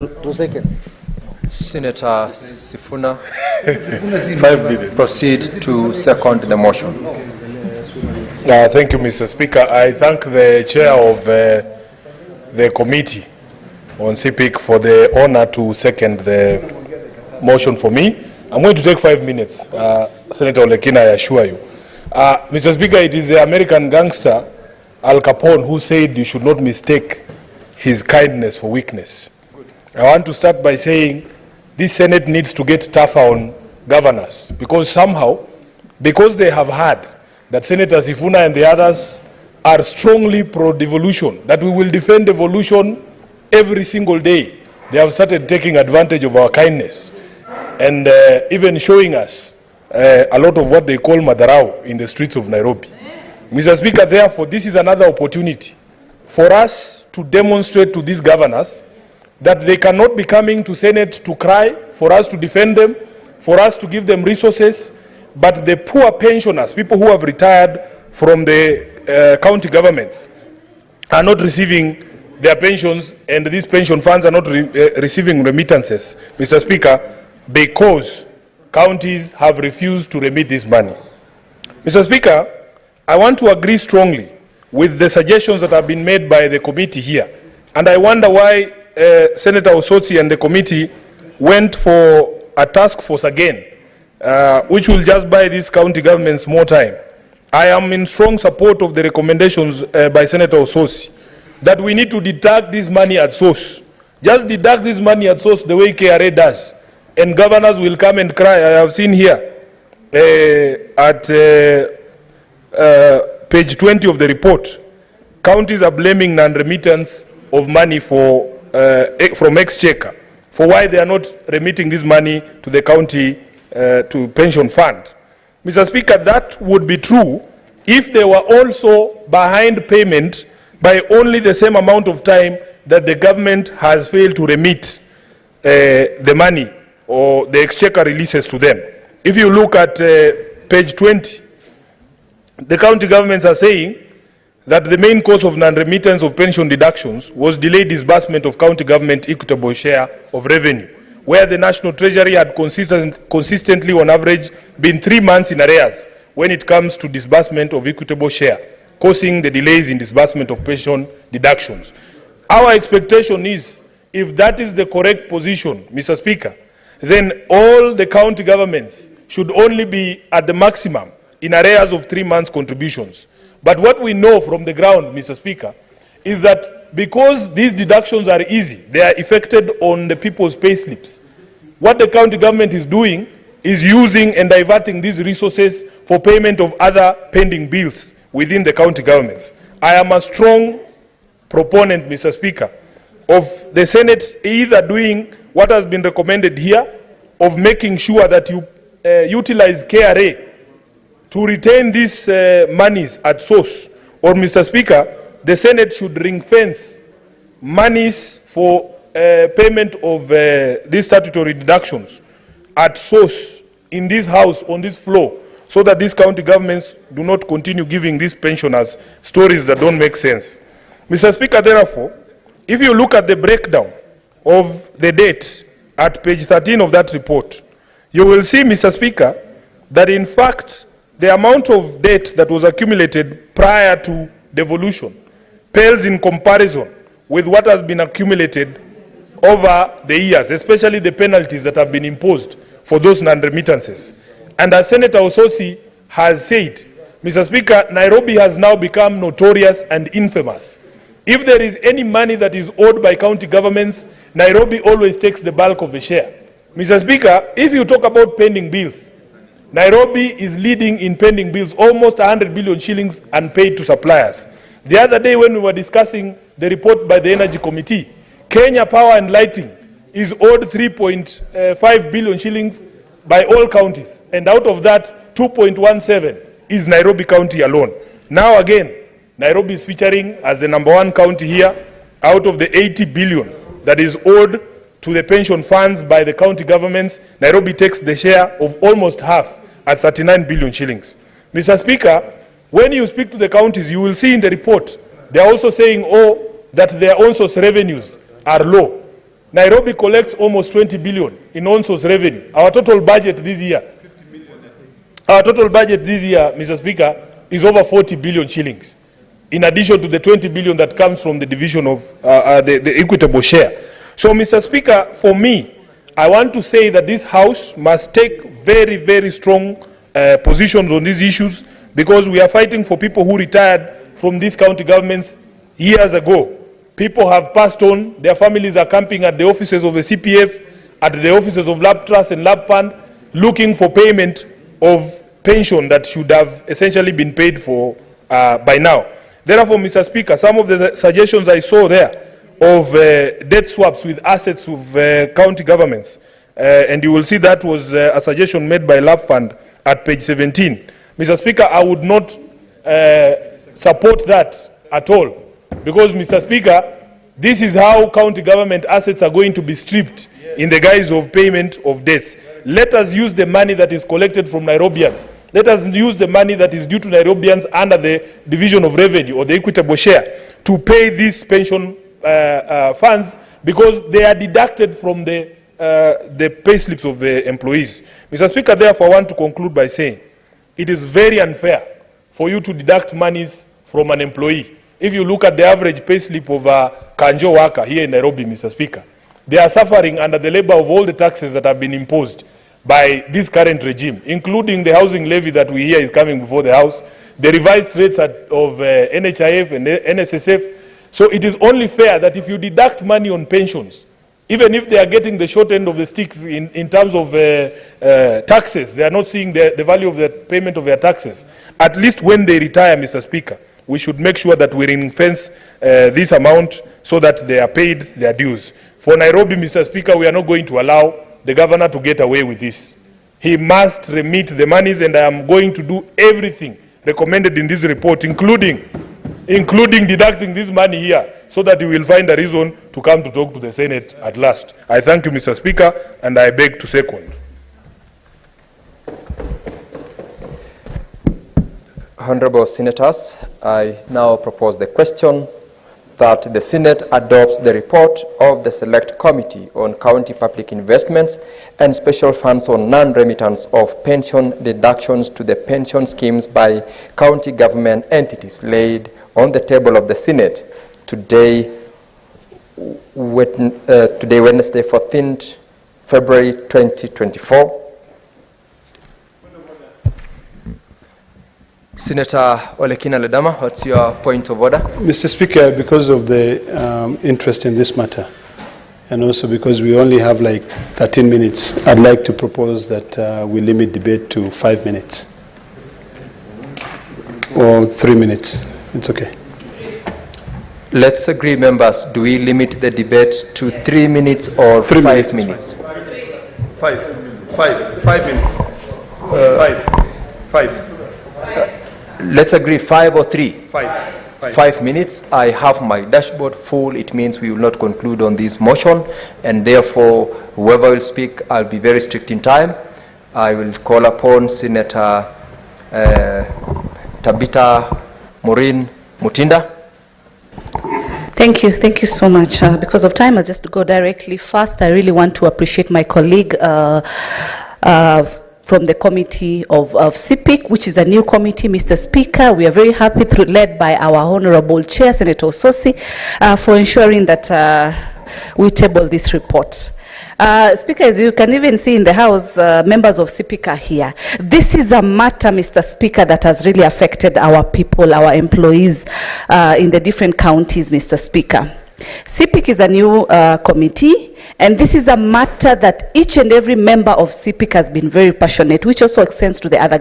2 seconds. Senator Sifuna, 5 minutes. proceed to second the motion. Thank you, Mr. Speaker. I thank the chair of the committee on CPIC for the honor to second the motion for me. I'm going to take 5 minutes, Senator Olekina, I assure you. Mr. Speaker, it is the American gangster Al Capone who said you should not mistake his kindness for weakness. I want to start by saying this Senate needs to get tougher on governors, because somehow, because they have heard that Senator Sifuna and the others are strongly pro-devolution, that we will defend devolution every single day, they have started taking advantage of our kindness and even showing us a lot of what they call madarao in the streets of Nairobi. Mr. Speaker, therefore, this is another opportunity for us to demonstrate to these governors that they cannot be coming to Senate to cry, for us to defend them, for us to give them resources, but the poor pensioners, people who have retired from the county governments, are not receiving their pensions, and these pension funds are not receiving remittances, Mr. Speaker, because counties have refused to remit this money. Mr. Speaker, I want to agree strongly with the suggestions that have been made by the committee here, and I wonder why Senator Osotsi and the committee went for a task force again, which will just buy these county governments more time. I am in strong support of the recommendations by Senator Osotsi that we need to deduct this money at source. Just deduct this money at source the way KRA does, and governors will come and cry. I have seen here at page 20 of the report, counties are blaming non-remittance of money from Exchequer for why they are not remitting this money to the county to pension fund. Mr. Speaker, that would be true if they were also behind payment by only the same amount of time that the government has failed to remit the money or the Exchequer releases to them. If you look at page 20, the county governments are saying that the main cause of non-remittance of pension deductions was delayed disbursement of county government equitable share of revenue, where the National Treasury had consistently on average been 3 months in arrears when it comes to disbursement of equitable share, causing the delays in disbursement of pension deductions. Our expectation is, if that is the correct position, Mr. Speaker, then all the county governments should only be at the maximum in arrears of 3 months contributions. But what we know from the ground, Mr. Speaker, is that because these deductions are easy, they are effected on the people's pay slips. What the county government is doing is using and diverting these resources for payment of other pending bills within the county governments. I am a strong proponent, Mr. Speaker, of the Senate either doing what has been recommended here, of making sure that you utilize KRA to retain these monies at source, or, Mr. Speaker, the Senate should ring-fence monies for payment of these statutory deductions at source in this house, on this floor, so that these county governments do not continue giving these pensioners stories that don't make sense. Mr. Speaker, therefore, if you look at the breakdown of the debt at page 13 of that report, you will see, Mr. Speaker, that in fact, the amount of debt that was accumulated prior to devolution pales in comparison with what has been accumulated over the years, especially the penalties that have been imposed for those non-remittances. And as Senator Osotsi has said, Mr. Speaker, Nairobi has now become notorious and infamous. If there is any money that is owed by county governments, Nairobi always takes the bulk of the share. Mr. Speaker, if you talk about pending bills, Nairobi is leading in pending bills, almost 100 billion shillings unpaid to suppliers. The other day when we were discussing the report by the Energy Committee, Kenya Power and Lighting is owed 3.5 billion shillings by all counties, and out of that, 2.17 is Nairobi County alone. Now again, Nairobi is featuring as the #1 county here out of the 80 billion that is owed to the pension funds by the county governments. Nairobi takes the share of almost half at 39 billion shillings. Mr. Speaker, when you speak to the counties, you will see in the report, they are also saying, that their own source revenues are low. Nairobi collects almost 20 billion in on-source revenue. Our total budget this year, Mr. Speaker, is over 40 billion shillings, in addition to the 20 billion that comes from the division of the equitable share. So, Mr. Speaker, for me, I want to say that this House must take very, very strong positions on these issues, because we are fighting for people who retired from these county governments years ago. People have passed on, their families are camping at the offices of the CPF, at the offices of Lab Trust and Lab Fund, looking for payment of pension that should have essentially been paid for by now. Therefore, Mr. Speaker, some of the suggestions I saw there of debt swaps with assets of county governments, and you will see that was a suggestion made by Lab Fund at page 17. Mr. Speaker, I would not support that at all, because, Mr. Speaker, this is how county government assets are going to be stripped in the guise of payment of debts. Let us use the money that is collected from Nairobians. Let us use the money that is due to Nairobians under the division of revenue or the equitable share to pay these pension funds, because they are deducted from the pay slips of the employees. Mr. Speaker, therefore, I want to conclude by saying it is very unfair for you to deduct monies from an employee. If you look at the average pay slip of a Kanjo worker here in Nairobi, Mr. Speaker, they are suffering under the labor of all the taxes that have been imposed by this current regime, including the housing levy that we hear is coming before the House, the revised rates of NHIF and NSSF. So it is only fair that if you deduct money on pensions, even if they are getting the short end of the sticks in terms of taxes, they are not seeing the value of the payment of their taxes. At least when they retire, Mr. Speaker, we should make sure that we ring-fence this amount so that they are paid their dues. For Nairobi, Mr. Speaker, we are not going to allow the governor to get away with this. He must remit the monies, and I am going to do everything recommended in this report, including deducting this money here, so that he will find a reason to come to talk to the Senate at last. I thank you, Mr. Speaker, and I beg to second. Honorable Senators, I now propose the question that the Senate adopts the report of the Select Committee on County Public Investments and Special Funds on Non-Remittance of Pension Deductions to the Pension Schemes by County Government Entities laid on the table of the Senate today, Wednesday, 14th February 2024. Senator Olekina Ledama, what's your point of order? Mr. Speaker, because of the interest in this matter, and also because we only have like 13 minutes, I'd like to propose that we limit debate to 5 minutes. Or 3 minutes. It's okay. Let's agree, members. Do we limit the debate to 3 minutes or 5 minutes? 5 minutes. Five. Let's agree 5 or 3? 5 minutes. I have my dashboard full. It means we will not conclude on this motion, and therefore whoever will speak, I'll be very strict in time. I will call upon Senator Tabitha Maureen Mutinda. Thank you so much. Because of time, I'll just go directly. First, I really want to appreciate my colleague from the committee of CPIC, which is a new committee, Mr. Speaker. We are very happy, led by our Honorable Chair, Senator Ososi, for ensuring that we table this report. Speaker, as you can even see in the House, members of CPIC are here. This is a matter, Mr. Speaker, that has really affected our people, our employees in the different counties, Mr. Speaker. CPIC is a new committee, and this is a matter that each and every member of CPIC has been very passionate, which also extends to the other